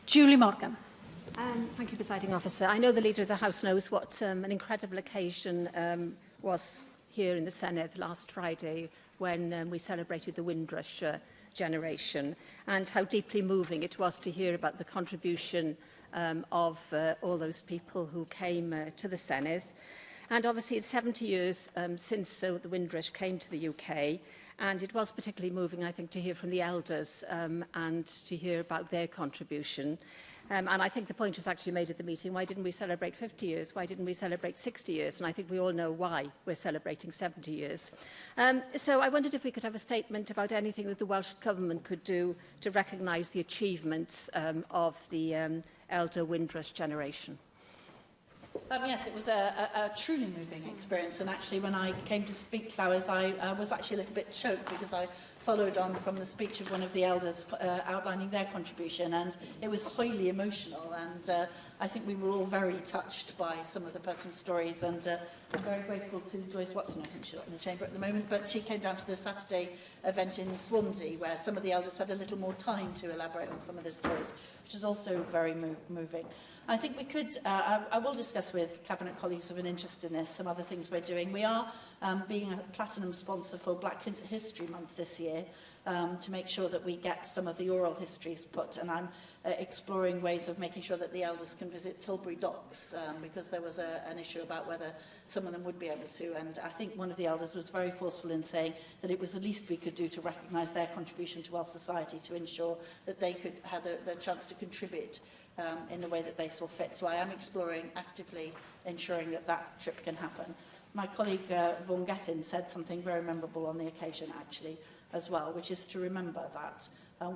Julie Morgan. Thank you, Presiding Officer. I know the Leader of the House knows what an incredible occasion was here in the Senedd last Friday when we celebrated the Windrush generation, and how deeply moving it was to hear about the contribution of all those people who came to the Senedd. And obviously it's 70 years since the Windrush came to the UK, and it was particularly moving, I think, to hear from the elders and to hear about their contribution. And I think the point was actually made at the meeting, why didn't we celebrate 50 years? Why didn't we celebrate 60 years? And I think we all know why we're celebrating 70 years. So I wondered if we could have a statement about anything that the Welsh Government could do to recognise the achievements of the elder Windrush generation. Yes, it was a truly moving experience, and actually when I came to speak Llywedd, I was actually a little bit choked because I followed on from the speech of one of the elders outlining their contribution, and it was highly emotional, and I think we were all very touched by some of the personal stories, and I'm very grateful to Joyce Watson. I think she's not in the chamber at the moment, but she came down to the Saturday event in Swansea where some of the elders had a little more time to elaborate on some of the stories, which is also very moving. I think we could, I will discuss with Cabinet colleagues of an interest in this, some other things we're doing. We are being a platinum sponsor for Black History Month this year to make sure that we get some of the oral histories put, and I'm exploring ways of making sure that the elders can visit Tilbury Docks because there was an issue about whether some of them would be able to, and I think one of the elders was very forceful in saying that it was the least we could do to recognise their contribution to our society to ensure that they could have the chance to contribute in the way that they saw fit. So I am exploring actively ensuring that that trip can happen. My colleague Vaughan Gethin said something very memorable on the occasion actually as well, which is to remember that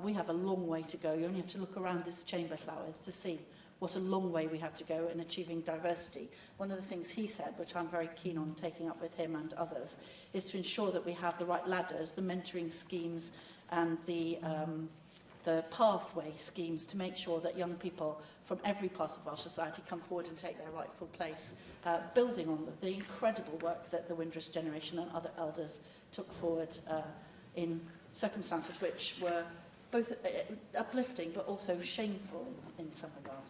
we have a long way to go. You only have to look around this chamber, Llywedd, to see what a long way we have to go in achieving diversity. One of the things he said, which I'm very keen on taking up with him and others, is to ensure that we have the right ladders, the mentoring schemes and the pathway schemes to make sure that young people from every part of our society come forward and take their rightful place, building on the incredible work that the Windrush generation and other elders took forward in circumstances which were both uplifting but also shameful in some regard.